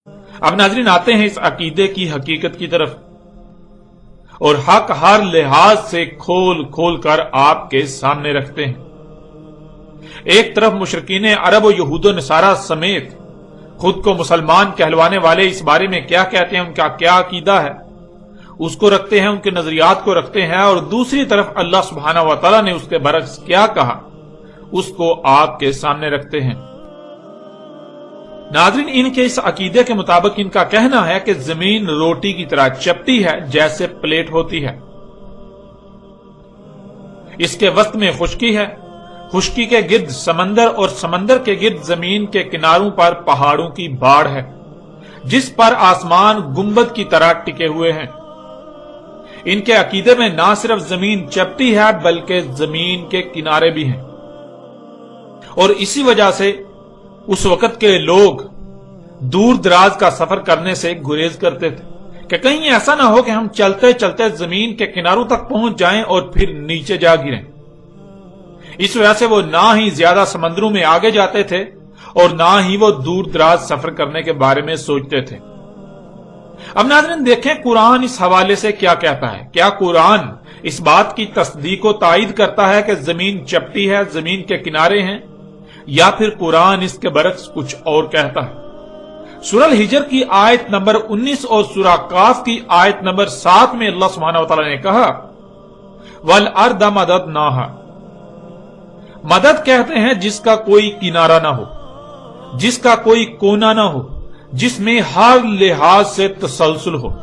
अब नाज़रीन आते हैं इस अकीदे की हकीकत की तरफ, और हक हर लिहाज से खोल खोल कर आपके सामने रखते हैं। एक तरफ मुशरिकीन अरब और यहूद नसारा समेत खुद को मुसलमान कहलवाने वाले इस बारे में क्या कहते हैं, उनका क्या अकीदा है, उसको रखते हैं, उनके नजरियात को रखते हैं, और दूसरी तरफ अल्लाह सुब्हानहू व तआला ने उसके बरक्स क्या कहा उसको आपके सामने रखते हैं। नाज़रीन, इनके इस अकीदे के मुताबिक इनका कहना है कि जमीन रोटी की तरह चपटी है जैसे प्लेट होती है। इसके वस्त में खुश्की है, खुश्की के गिर्द समंदर और समंदर के गिर्द जमीन के किनारों पर पहाड़ों की बाढ़ है जिस पर आसमान गुंबद की तरह टिके हुए हैं। इनके अकीदे में ना सिर्फ जमीन चपटी है बल्कि जमीन के किनारे भी हैं, और इसी वजह से उस वक्त के लोग दूर दराज का सफर करने से गुरेज करते थे कि कहीं ऐसा ना हो कि हम चलते चलते जमीन के किनारों तक पहुंच जाएं और फिर नीचे जा गिरें। इस वजह से वो ना ही ज्यादा समंदरों में आगे जाते थे और ना ही वो दूर दराज सफर करने के बारे में सोचते थे। अब नाज़रीन देखें कुरान इस हवाले से क्या कहता है। क्या कुरान इस बात की तस्दीक व तायीद करता है कि जमीन चपटी है, जमीन के किनारे हैं, या फिर कुरान इसके बरक्स कुछ और कहता है। सूरह हिजर की आयत नंबर 19 और सूरह काफ की आयत नंबर 7 में अल्लाह सुब्हानहू व तआला ने कहा, वल अर्द मददनाहा, मदद कहते हैं जिसका कोई किनारा ना हो, जिसका कोई कोना ना हो, जिसमें हर लिहाज से तसलसल हो।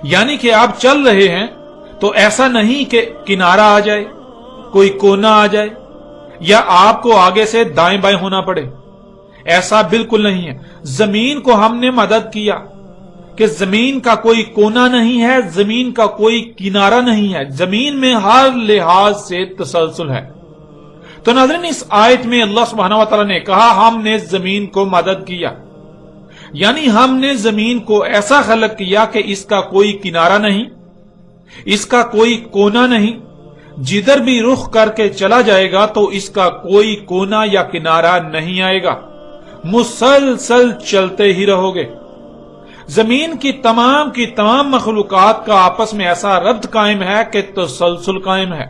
यानी कि आप चल रहे हैं तो ऐसा नहीं कि किनारा आ जाए, कोई कोना आ जाए, या आपको आगे से दाएं बाएं होना पड़े, ऐसा बिल्कुल नहीं है। जमीन को हमने मदद किया कि जमीन का कोई कोना नहीं है, जमीन का कोई किनारा नहीं है, जमीन में हर लिहाज से तसलसल है। तो नाज़रीन इस आयत में अल्लाह सुब्हानहू व तआला ने कहा हमने जमीन को मदद किया, यानी हमने जमीन को ऐसा खलक किया कि इसका कोई किनारा नहीं, इसका कोई कोना नहीं, जिधर भी रुख करके चला जाएगा तो इसका कोई कोना या किनारा नहीं आएगा, मुसलसल चलते ही रहोगे। जमीन की तमाम मखलूकात का आपस में ऐसा रब्त कायम है कि तसलसल कायम है,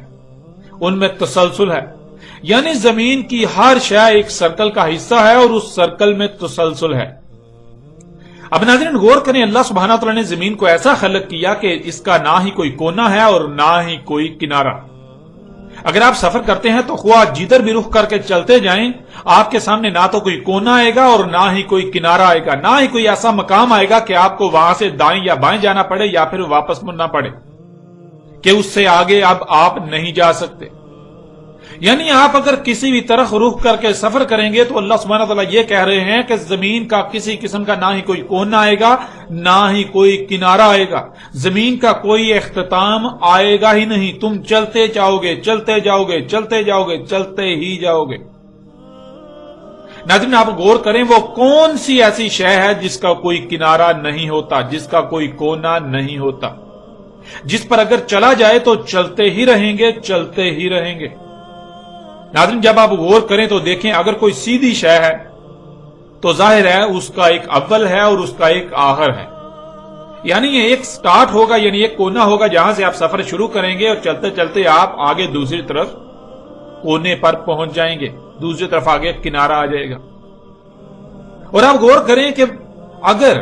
उनमें तसलसल है, यानी जमीन की हर शय एक सर्कल का हिस्सा है और उस सर्कल में तसलसल है। अब नाज़रीन गौर करें, अल्लाह सुब्हानहू व तआला ने जमीन को ऐसा खलक किया कि इसका ना ही कोई कोना है और ना ही कोई किनारा। अगर आप सफर करते हैं तो ख्वाह जिधर भी रुख करके चलते जाएं, आपके सामने ना तो कोई कोना आएगा और ना ही कोई किनारा आएगा, ना ही कोई ऐसा मकाम आएगा कि आपको वहां से दाएं या बाएं जाना पड़े या फिर वापस मुड़ना पड़े कि उससे आगे अब आप नहीं जा सकते। यानी आप अगर किसी भी तरफ रुख करके सफर करेंगे तो अल्लाह सुब्हानहू व तआला ये कह रहे हैं कि जमीन का किसी किस्म का ना ही कोई कोना आएगा, ना ही कोई किनारा आएगा, जमीन का कोई इख्तिताम आएगा ही नहीं। तुम चलते जाओगे, चलते जाओगे, चलते जाओगे, चलते ही जाओगे। नाज़रीन आप गौर करें, वो कौन सी ऐसी शय है जिसका कोई किनारा नहीं होता, जिसका कोई कोना नहीं होता, जिस पर अगर चला जाए तो चलते ही रहेंगे, चलते ही रहेंगे। नाज़रीन जब आप गौर करें तो देखें, अगर कोई सीधी शय है तो जाहिर है उसका एक अव्वल है और उसका एक आखिर है, यानी ये एक स्टार्ट होगा, यानी एक कोना होगा जहां से आप सफर शुरू करेंगे और चलते चलते आप आगे दूसरी तरफ कोने पर पहुंच जाएंगे, दूसरी तरफ आगे किनारा आ जाएगा। और आप गौर करें कि अगर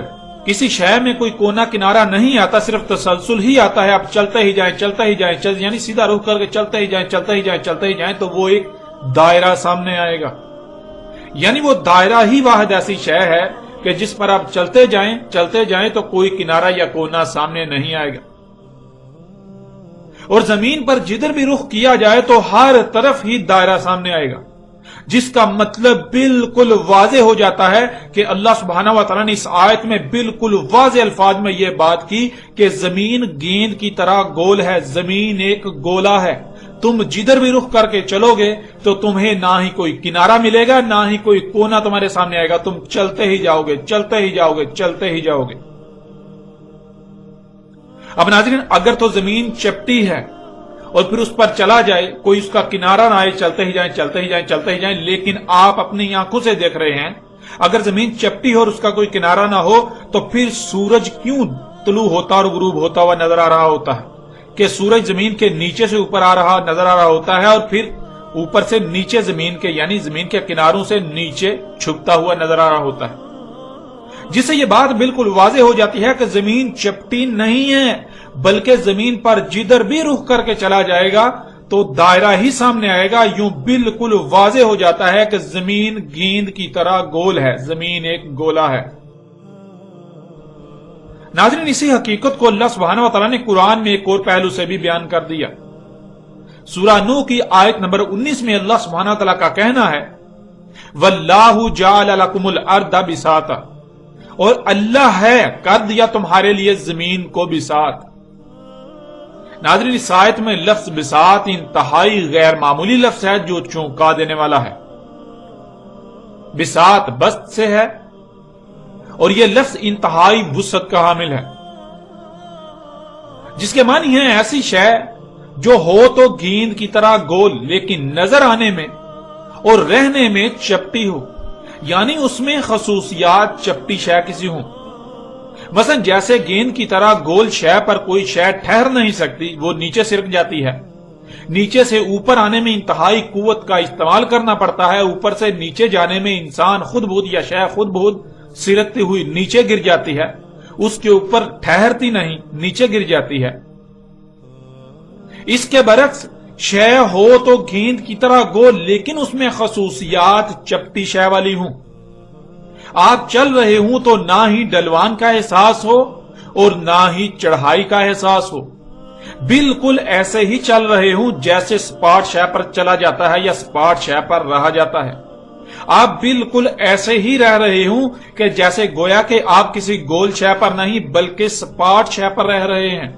किसी शय में कोई कोना किनारा नहीं आता, सिर्फ तसलसल ही आता है, आप चलते ही जाएं, चलते ही जाएं, यानी सीधा रुख करके चलते ही जाएं, चलते ही जाएं, चलते ही जाएं, तो वो एक दायरा सामने आएगा। यानी वो दायरा ही वाहिद ऐसी शय है कि जिस पर आप चलते जाएं तो कोई किनारा या कोना सामने नहीं आएगा। और जमीन पर जिधर भी रुख किया जाए तो हर तरफ ही दायरा सामने आएगा, जिसका मतलब बिल्कुल वाजे हो जाता है कि अल्लाह सुब्हानहू व तआला ने इस आयत में बिल्कुल वाजे अल्फाज में यह बात की कि जमीन गेंद की तरह गोल है, जमीन एक गोला है। तुम जिधर भी रुख करके चलोगे तो तुम्हें ना ही कोई किनारा मिलेगा, ना ही कोई कोना तुम्हारे सामने आएगा, तुम चलते ही जाओगे, चलते ही जाओगे, चलते ही जाओगे। अब नाज़रीन अगर तो जमीन चपटी है और फिर उस पर चला जाए, कोई उसका किनारा ना आए, चलते ही जाएं, चलते ही जाएं, चलते ही जाएं, लेकिन आप अपनी आंखों से देख रहे हैं اگر زمین چپٹی اور اس کا کوئی کنارہ نہ ہو تو پھر سورج کیوں طلوع ہوتا اور غروب ہوتا ہوا نظر آ رہا ہوتا ہے؟ کہ سورج زمین کے نیچے سے اوپر آ رہا نظر آ رہا ہوتا ہے اور پھر اوپر سے نیچے زمین کے یعنی زمین کے کناروں سے نیچے چھپتا ہوا نظر آ رہا ہوتا ہے، جس سے یہ بات بالکل واضح ہو جاتی ہے کہ زمین چپٹی نہیں ہے، بلکہ زمین پر جدھر بھی رخ کر کے چلا جائے گا تو دائرہ ہی سامنے آئے گا۔ یوں بالکل واضح ہو جاتا ہے کہ زمین گیند کی طرح گول ہے، زمین ایک گولا ہے۔ ناظرین، اسی حقیقت کو اللہ سبحانہ وتعالی نے قرآن میں ایک اور پہلو سے بھی بیان کر دیا۔ سورہ نوح کی آیت نمبر 19 میں اللہ سبحانہ وتعالی کا کہنا ہے وَاللَّهُ جَعَلَ لَكُمُ الْأَرْضَ بِسَاطًا، اور اللہ ہے کر دیا تمہارے لیے زمین کو بساط۔ ناظرین، اس آیت میں لفظ بساط انتہائی غیر معمولی لفظ ہے جو چونکا دینے والا ہے۔ بساط بسط سے ہے اور یہ لفظ انتہائی وسعت کا حامل ہے، جس کے معنی ہے ایسی شے جو ہو تو گیند کی طرح گول لیکن نظر آنے میں اور رہنے میں چپٹی ہو، یعنی اس میں خصوصیات چپٹی شے کسی ہوں۔ مثلا جیسے گیند کی طرح گول شے پر کوئی شے ٹھہر نہیں سکتی، وہ نیچے سرک جاتی ہے، نیچے سے اوپر آنے میں انتہائی قوت کا استعمال کرنا پڑتا ہے، اوپر سے نیچے جانے میں انسان خود بخود یا شے خود بخود سرکتی ہوئی نیچے گر جاتی ہے، اس کے اوپر ٹھہرتی نہیں، نیچے گر جاتی ہے۔ اس کے برعکس شے ہو تو گیند کی طرح گول لیکن اس میں خصوصیات چپٹی شے والی ہوں۔ آپ چل رہے ہوں تو نہ ہی ڈلوان کا احساس ہو اور نہ ہی چڑھائی کا احساس ہو، بالکل ایسے ہی چل رہے ہوں جیسے سپاٹ شے پر چلا جاتا ہے یا سپاٹ شے پر رہا جاتا ہے۔ آپ بالکل ایسے ہی رہ رہے ہوں کہ جیسے گویا کہ آپ کسی گول شے پر نہیں بلکہ سپاٹ شے پر رہ رہے ہیں۔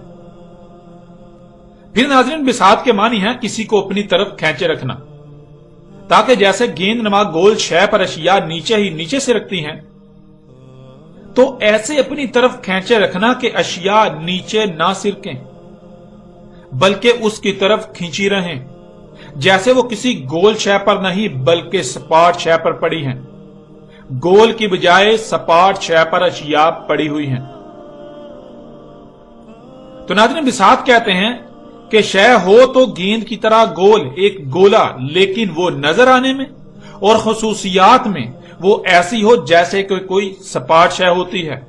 پھر ناظرین، بساط کے معنی ہے کسی کو اپنی طرف کھینچے رکھنا، تاکہ جیسے گیند نما گول شے پر اشیاء نیچے ہی نیچے سے رکھتی ہیں تو ایسے اپنی طرف کھینچے رکھنا کہ اشیاء نیچے نہ سرکیں بلکہ اس کی طرف کھینچی رہیں، جیسے وہ کسی گول شے پر نہیں بلکہ سپاٹ شے پر پڑی ہیں، گول کی بجائے سپاٹ شے پر اشیاء پڑی ہوئی ہیں۔ تو ناظرین، بساط کہتے ہیں کہ شے ہو تو گیند کی طرح گول ایک گولا لیکن وہ نظر آنے میں اور خصوصیات میں وہ ایسی ہو جیسے کہ کوئی سپاٹ شے ہوتی ہے،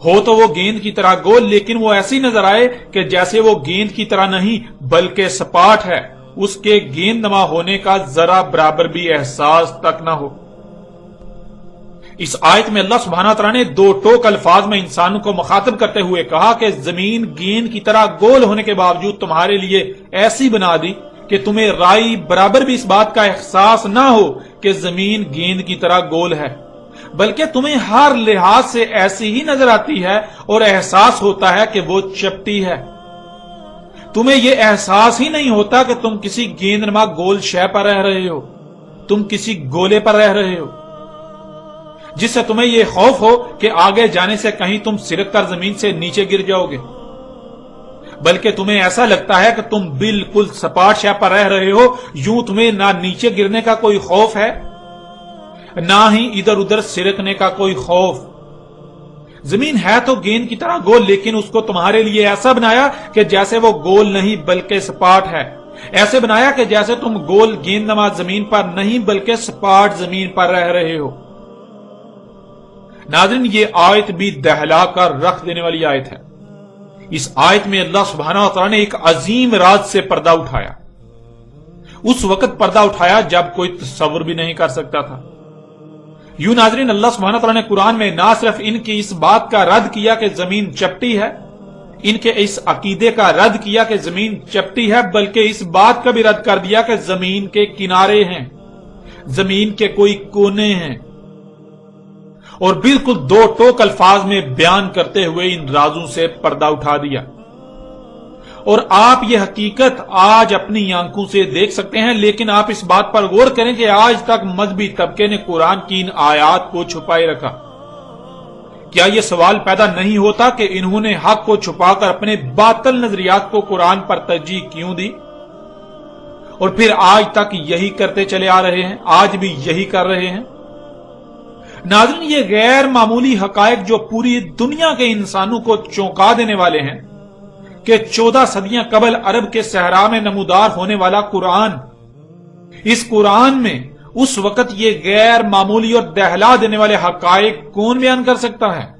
ہو تو وہ گیند کی طرح گول لیکن وہ ایسی نظر آئے کہ جیسے وہ گیند کی طرح نہیں بلکہ سپاٹ ہے، اس کے گیند نما ہونے کا ذرا برابر بھی احساس تک نہ ہو۔ اس آیت میں اللہ سبحانہ تعالیٰ نے دو ٹوک الفاظ میں انسانوں کو مخاطب کرتے ہوئے کہا کہ زمین گیند کی طرح گول ہونے کے باوجود تمہارے لیے ایسی بنا دی کہ تمہیں رائی برابر بھی اس بات کا احساس نہ ہو کہ زمین گیند کی طرح گول ہے، بلکہ تمہیں ہر لحاظ سے ایسی ہی نظر آتی ہے اور احساس ہوتا ہے کہ وہ چپٹی ہے۔ تمہیں یہ احساس ہی نہیں ہوتا کہ تم کسی گیند نما گول شے پر رہ رہے ہو، تم کسی گولے پر رہ رہے ہو، جس سے تمہیں یہ خوف ہو کہ آگے جانے سے کہیں تم سرک کر زمین سے نیچے گر جاؤ گے، بلکہ تمہیں ایسا لگتا ہے کہ تم بالکل سپاٹ شے پر رہ رہے ہو، یوں تمہیں نہ نیچے گرنے کا کوئی خوف ہے نہ ہی ادھر ادھر سرکنے کا کوئی خوف۔ زمین ہے تو گیند کی طرح گول لیکن اس کو تمہارے لیے ایسا بنایا کہ جیسے وہ گول نہیں بلکہ سپاٹ ہے، ایسے بنایا کہ جیسے تم گول گیند نما زمین پر نہیں بلکہ سپاٹ زمین پر رہ رہے ہو۔ ناظرین، یہ آیت بھی دہلا کر رکھ دینے والی آیت ہے۔ اس آیت میں اللہ سبحانہ وتعالی نے ایک عظیم راز سے پردہ اٹھایا، اس وقت پردہ اٹھایا جب کوئی تصور بھی نہیں کر سکتا تھا۔ یوں ناظرین، اللہ سبحانہ وتعالی نے قرآن میں نہ صرف ان کی اس بات کا رد کیا کہ زمین چپٹی ہے، ان کے اس عقیدے کا رد کیا کہ زمین چپٹی ہے، بلکہ اس بات کا بھی رد کر دیا کہ زمین کے کنارے ہیں، زمین کے کوئی کونے ہیں، اور بالکل دو ٹوک الفاظ میں بیان کرتے ہوئے ان رازوں سے پردہ اٹھا دیا۔ اور آپ یہ حقیقت آج اپنی آنکھوں سے دیکھ سکتے ہیں، لیکن آپ اس بات پر غور کریں کہ آج تک مذہبی طبقے نے قرآن کی ان آیات کو چھپائے رکھا۔ کیا یہ سوال پیدا نہیں ہوتا کہ انہوں نے حق کو چھپا کر اپنے باطل نظریات کو قرآن پر ترجیح کیوں دی؟ اور پھر آج تک یہی کرتے چلے آ رہے ہیں، آج بھی یہی کر رہے ہیں۔ नाज़रीन, ये गैर मामूली हकायक जो पूरी दुनिया के इंसानों को चौंका देने वाले हैं कि 14 सदियां कबल अरब के सहरा में नमूदार होने वाला कुरान, इस कुरान में उस वक्त ये गैर मामूली और दहला देने वाले हकायक कौन बयान कर सकता है?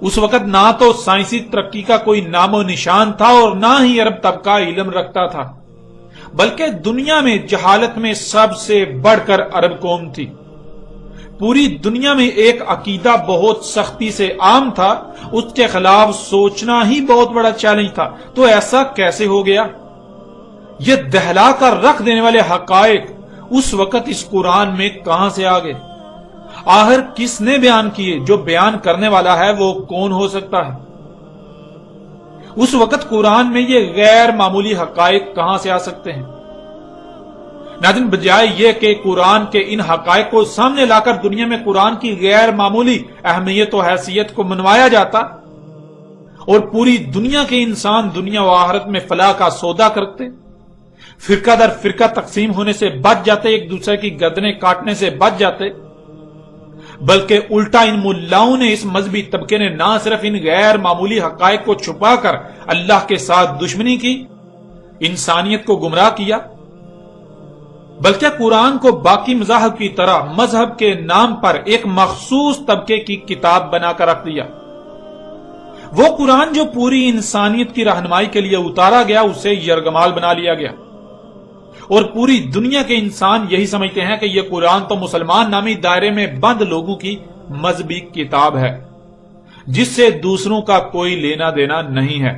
उस वक्त ना तो साइंसी तरक्की का कोई नामो निशान था और ना ही अरब तबका इल्म रखता था, बल्कि दुनिया में जहालत में सबसे बढ़कर अरब कौम थी। पूरी दुनिया में एक अकीदा बहुत सख्ती से आम था, उसके खिलाफ सोचना ही बहुत बड़ा चैलेंज था। तो ऐसा कैसे हो गया? ये दहला कर रख देने वाले हकायक उस वक्त इस कुरान में कहां से आ गए? आखिर किसने बयान किए? जो बयान करने वाला है वो कौन हो सकता है? उस वक्त कुरान में ये गैर मामूली हकायक कहां से आ सकते हैं? नाज़रीन, बजाय ये कि कुरान के इन हकायक को सामने लाकर दुनिया में कुरान की गैर मामूली अहमियत और हैसियत को मनवाया जाता और पूरी दुनिया के इंसान दुनिया व आखिरत में फलाह का सौदा करते, फिरका दर फिरका तकसीम होने से बच जाते, एक दूसरे की गर्दनें काटने से बच जाते, बल्कि उल्टा इन मुल्लाओं ने, इस मजहबी तबके ने ना सिर्फ इन गैर मामूली हकायक को छुपाकर अल्लाह के साथ दुश्मनी की, इंसानियत को गुमराह किया, बल्कि कुरान को बाकी मज़ाहब की तरह मजहब के नाम पर एक मखसूस तबके की किताब बनाकर रख दिया। वो कुरान जो पूरी इंसानियत की रहनुमाई के लिए उतारा गया, उसे यरगमाल बना लिया गया और पूरी दुनिया के इंसान यही समझते हैं कि यह कुरान तो मुसलमान नामी दायरे में बंद लोगों की मजहबी किताब है, जिससे दूसरों का कोई लेना देना नहीं है।